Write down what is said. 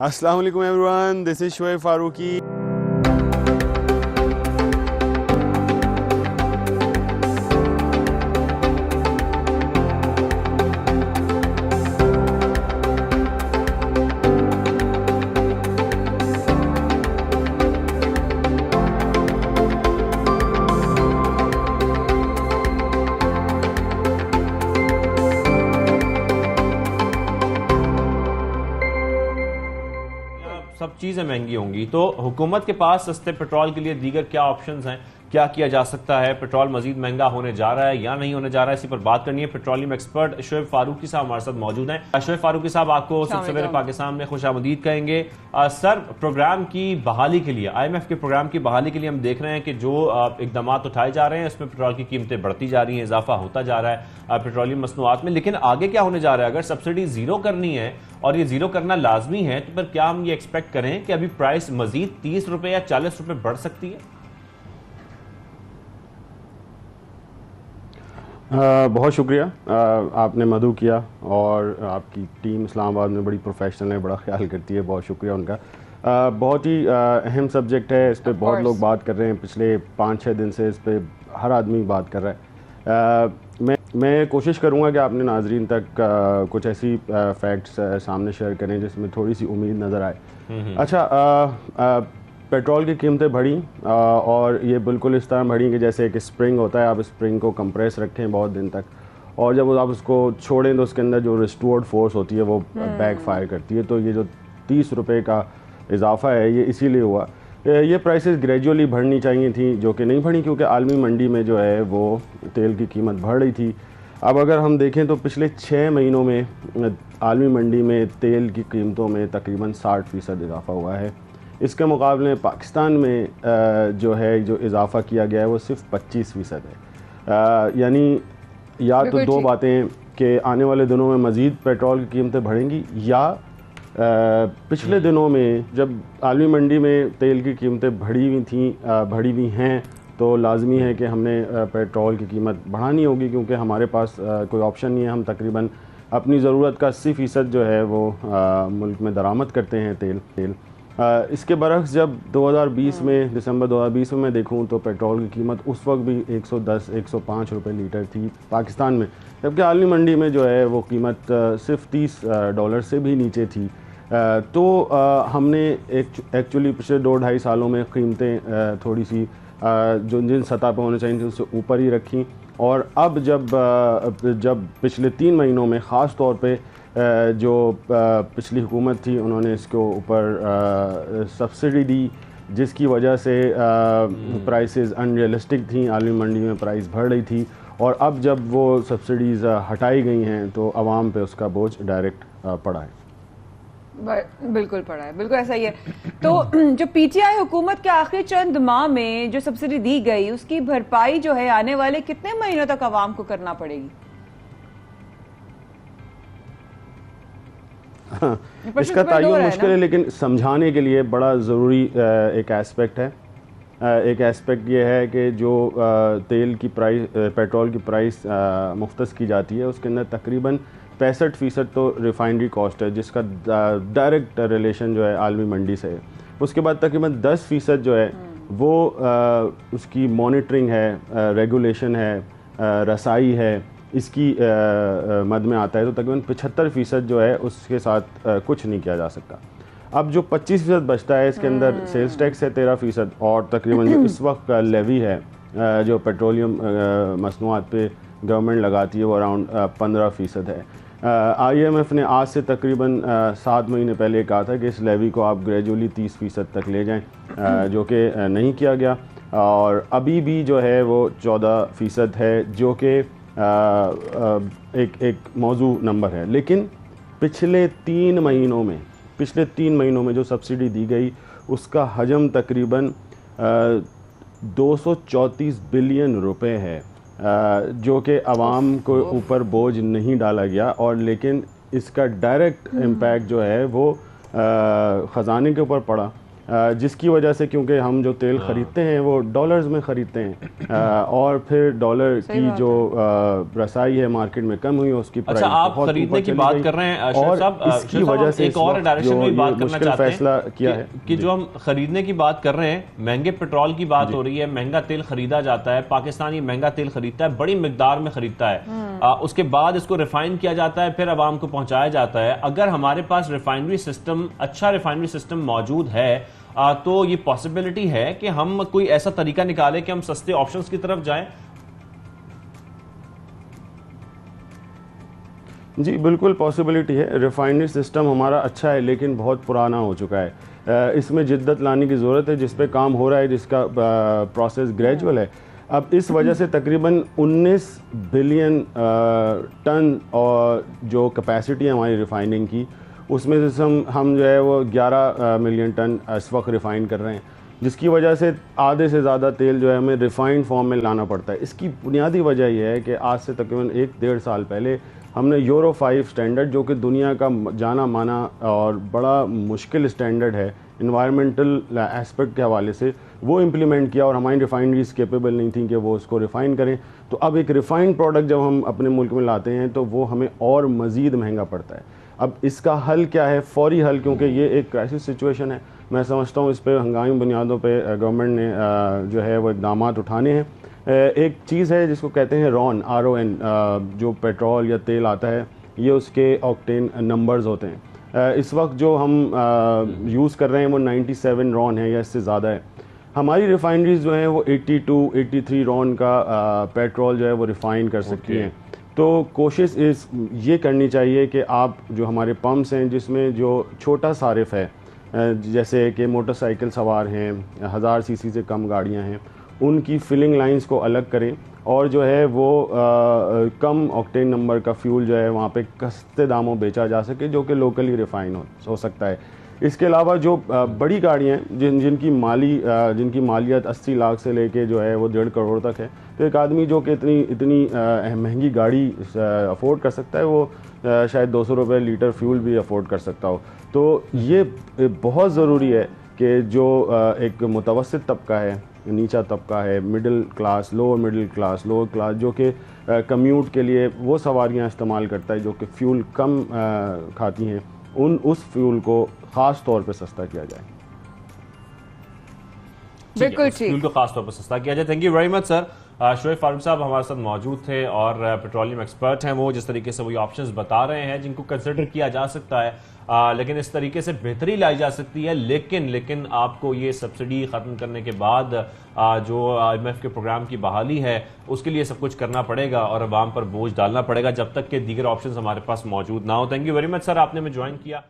السلام علیکم ایوریون، دس از شعیب فاروقی. سب چیزیں مہنگی ہوں گی تو حکومت کے پاس سستے پیٹرول کے لیے دیگر کیا آپشنز ہیں، کیا کیا جا سکتا ہے؟ پیٹرول مزید مہنگا ہونے جا رہا ہے یا نہیں ہونے جا رہا ہے؟ اسی پر بات کرنی ہے. پیٹرولیم ایکسپرٹ شعیب فاروقی صاحب ہمارے ساتھ موجود ہیں. شعیب فاروقی صاحب، آپ کو سب سے پہلے پاکستان میں خوش آمدید کہیں گے. سر، پروگرام کی بحالی کے لیے، آئی ایم ایف کے پروگرام کی بحالی کے لیے ہم دیکھ رہے ہیں کہ جو اقدامات اٹھائے جا رہے ہیں اس میں پیٹرول کی قیمتیں بڑھتی جا رہی ہیں، اضافہ ہوتا جا رہا ہے پیٹرولیم مصنوعات میں. لیکن آگے کیا ہونے جا رہا ہے؟ اگر سبسڈی زیرو کرنی ہے اور یہ زیرو کرنا لازمی ہے تو پھر کیا ہم یہ ایکسپیکٹ کریں کہ ابھی پرائس مزید 30 روپے یا 40 روپے بڑھ سکتی ہے؟ بہت شکریہ، آپ نے مدعو کیا اور آپ کی ٹیم اسلام آباد میں بڑی پروفیشنل ہے، بڑا خیال کرتی ہے، بہت شکریہ ان کا. بہت ہی اہم سبجیکٹ ہے، اس پہ بہت لوگ بات کر رہے ہیں، پچھلے 5-6 دن سے اس پہ ہر آدمی بات کر رہا ہے. میں کوشش کروں گا کہ آپ نے ناظرین تک کچھ ایسی فیکٹس سامنے شیئر کریں جس میں تھوڑی سی امید نظر آئے. اچھا، پیٹرول کی قیمتیں بڑھیں اور یہ بالکل اس طرح بڑھیں کہ جیسے ایک اسپرنگ ہوتا ہے، آپ اسپرنگ کو کمپریس رکھیں بہت دن تک اور جب آپ اس کو چھوڑیں تو اس کے اندر جو ریسٹورڈ فورس ہوتی ہے وہ بیک فائر کرتی ہے. تو یہ جو 30 روپے کا اضافہ ہے یہ اسی لیے ہوا. یہ پرائسز گریجولی بڑھنی چاہیے تھیں جو کہ نہیں بڑھیں کیونکہ عالمی منڈی میں جو ہے وہ تیل کی قیمت بڑھ رہی تھی. اب اگر ہم دیکھیں تو پچھلے 6 مہینوں میں عالمی منڈی میں تیل کی قیمتوں میں تقریباً 60% اضافہ ہوا ہے. اس کے مقابلے میں پاکستان میں جو اضافہ کیا گیا ہے وہ صرف 25% ہے. یعنی یا تو دو باتیں کہ آنے والے دنوں میں مزید پیٹرول کی قیمتیں بڑھیں گی یا پچھلے دنوں میں جب عالمی منڈی میں تیل کی قیمتیں بڑھی ہوئی ہیں تو لازمی ہے کہ ہم نے پیٹرول کی قیمت بڑھانی ہوگی کیونکہ ہمارے پاس کوئی آپشن نہیں ہے. ہم تقریباً اپنی ضرورت کا 80% جو ہے وہ ملک میں درآمد کرتے ہیں تیل. اس کے برعکس جب 2020 میں دسمبر 2020 میں دیکھوں تو پیٹرول کی قیمت اس وقت بھی 110-105 روپے لیٹر تھی پاکستان میں، جبکہ عالمی منڈی میں جو ہے وہ قیمت صرف $30 سے بھی نیچے تھی. تو ہم نے ایکچولی پچھلے 2-2.5 سالوں میں قیمتیں تھوڑی سی جن سطح پہ ہونے چاہیے تھیں اس سے اوپر ہی رکھیں اور اب جب پچھلے 3 مہینوں میں خاص طور پہ جو پچھلی حکومت تھی انہوں نے اس کے اوپر سبسڈی دی جس کی وجہ سے پرائسز ان ریئلسٹک تھیں، عالمی منڈی میں پرائس بڑھ رہی تھی اور اب جب وہ سبسڈیز ہٹائی گئی ہیں تو عوام پہ اس کا بوجھ ڈائریکٹ پڑا ہے. بالکل پڑا ہے، بالکل ایسا ہی ہے. تو جو پی ٹی آئی حکومت کے آخری چند ماہ میں جو سبسڈی دی گئی اس کی بھرپائی جو ہے آنے والے کتنے مہینوں تک عوام کو کرنا پڑے گی؟ اس کا تعین مشکل ہے لیکن سمجھانے کے لیے بڑا ضروری ایک ایسپیکٹ ہے. ایک ایسپیکٹ یہ ہے کہ جو تیل کی پرائس، پیٹرول کی پرائس مختص کی جاتی ہے اس کے اندر تقریباً 65% تو ریفائنری کاسٹ ہے جس کا ڈائریکٹ ریلیشن جو ہے عالمی منڈی سے ہے. اس کے بعد تقریباً 10% جو ہے وہ اس کی مانیٹرنگ ہے، ریگولیشن ہے، رسائی ہے، اس کی مد میں آتا ہے. تو تقریباً 75% جو ہے اس کے ساتھ کچھ نہیں کیا جا سکتا. اب جو 25% بچتا ہے اس کے اندر سیلز ٹیکس ہے 13% اور تقریباً جو اس وقت لیوی ہے جو پیٹرولیم مصنوعات پہ گورنمنٹ لگاتی ہے وہ اراؤنڈ 15% ہے. آئی ایم ایف نے آج سے تقریباً 7 مہینے پہلے کہا تھا کہ اس لیوی کو آپ گریجولی 30% تک لے جائیں، جو کہ نہیں کیا گیا اور ابھی بھی جو ہے وہ 14% ہے جو کہ ایک موضوع نمبر ہے. لیکن پچھلے 3 مہینوں میں جو سبسڈی دی گئی اس کا حجم تقریباً 234 بلین روپے ہے جو کہ عوام کو اوپر بوجھ نہیں ڈالا گیا اور لیکن اس کا ڈائریکٹ امپیکٹ جو ہے وہ خزانے کے اوپر پڑا. جس کی وجہ سے کیونکہ ہم جو تیل خریدتے ہیں وہ ڈالرز میں خریدتے ہیں اور پھر ڈالر کی جو رسائی ہے مارکیٹ میں کم ہوئی اس کی اچھا آپ خریدنے کی بات کر رہے ہیں شیخ صاحب، اس کی وجہ سے ایک اور ڈائریکشن میں بات کرنا چاہتے فیصلہ کیا ہے کہ جو ہم خریدنے کی بات کر رہے ہیں، مہنگے پیٹرول کی بات ہو رہی ہے، مہنگا تیل خریدا جاتا ہے، پاکستانی مہنگا تیل خریدتا ہے، بڑی مقدار میں خریدتا ہے، اس کے بعد اس کو ریفائن کیا جاتا ہے، پھر عوام کو پہنچایا جاتا ہے۔ اگر ہمارے پاس ریفائنری سسٹم، اچھا ریفائنری سسٹم موجود ہے تو یہ پاسبلٹی ہے کہ ہم کوئی ایسا طریقہ نکالیں کہ ہم سستے آپشنز کی طرف جائیں۔ جی بالکل پاسبلٹی ہے، ریفائنری سسٹم ہمارا اچھا ہے لیکن بہت پرانا ہو چکا ہے، اس میں جدت لانے کی ضرورت ہے، جس پہ کام ہو رہا ہے، جس کا پروسیس گریجول ہے۔ اب اس وجہ سے تقریباً 19 بلین ٹن اور جو کیپیسٹی ہے ہماری ریفائننگ کی، اس میں سے ہم جو ہے وہ 11 ملین ٹن اس وقت ریفائن کر رہے ہیں، جس کی وجہ سے آدھے سے زیادہ تیل جو ہے ہمیں ریفائنڈ فارم میں لانا پڑتا ہے۔ اس کی بنیادی وجہ یہ ہے کہ آج سے تقریباً 1-1.5 سال پہلے ہم نے یورو 5 اسٹینڈرڈ، جو کہ دنیا کا جانا مانا اور بڑا مشکل اسٹینڈرڈ ہے انوائرمنٹل ایسپیکٹ کے حوالے سے، وہ امپلیمنٹ کیا اور ہماری ریفائنریز کیپیبل نہیں تھیں کہ وہ اس کو ریفائن کریں۔ تو اب ایک ریفائنڈ پروڈکٹ جب ہم اپنے ملک میں لاتے ہیں تو وہ ہمیں اور مزید مہنگا پڑتا ہے۔ اب اس کا حل کیا ہے؟ فوری حل، کیونکہ یہ ایک کرائسس سچویشن ہے، میں سمجھتا ہوں اس پہ ہنگامی بنیادوں پہ گورنمنٹ نے جو ہے وہ اقدامات اٹھانے ہیں۔ ایک چیز ہے جس کو کہتے ہیں RON، جو پیٹرول یا تیل آتا ہے، یہ اس کے آکٹین نمبرز ہوتے ہیں۔ اس وقت جو ہم یوز کر رہے ہیں وہ 97 RON ہے یا اس سے زیادہ ہے۔ ہماری ریفائنریز جو ہیں وہ 82-83 RON کا پیٹرول جو ہے وہ ریفائن کر سکتی ہیں۔ تو کوشش یہ کرنی چاہیے کہ آپ جو ہمارے پمپس ہیں جس میں جو چھوٹا صارف ہے، جیسے کہ موٹر سائیکل سوار ہیں، 1000 cc سے کم گاڑیاں ہیں، ان کی فلنگ لائنز کو الگ کریں اور جو ہے وہ کم آکٹین نمبر کا فیول جو ہے وہاں پہ سستے داموں بیچا جا سکے، جو کہ لوکلی ریفائن ہو سکتا ہے۔ اس کے علاوہ جو بڑی گاڑیاں ہیں جن کی مالیت 80 لاکھ سے لے کے جو ہے وہ 1.5 کروڑ تک ہے، تو ایک آدمی جو کہ اتنی مہنگی گاڑی افورڈ کر سکتا ہے، وہ شاید 200 روپے لیٹر فیول بھی افورڈ کر سکتا ہو۔ تو یہ بہت ضروری ہے کہ جو ایک متوسط طبقہ ہے، نیچا طبقہ ہے، مڈل کلاس، لوور کلاس، جو کہ کمیوٹ کے لیے وہ سواریاں استعمال کرتا ہے جو کہ فیول کم کھاتی ہیں، اس فیول کو خاص طور پہ سستا کیا جائے۔ بالکل ٹھیک، فیول کو خاص طور پر سستا کیا جائے۔ تھینک یو ویری مچ سر۔ شعیب فاروق صاحب ہمارے ساتھ موجود تھے اور پیٹرولیم ایکسپرٹ ہیں، وہ جس طریقے سے وہی آپشنز بتا رہے ہیں جن کو کنسیڈر کیا جا سکتا ہے، لیکن اس طریقے سے بہتری لائی جا سکتی ہے، لیکن آپ کو یہ سبسڈی ختم کرنے کے بعد جو IMF کے پروگرام کی بحالی ہے اس کے لیے سب کچھ کرنا پڑے گا اور عوام پر بوجھ ڈالنا پڑے گا جب تک کہ دیگر آپشنز ہمارے پاس موجود نہ ہو۔ تھینک یو ویری مچ سر، آپ نے ہمیں جوائن کیا۔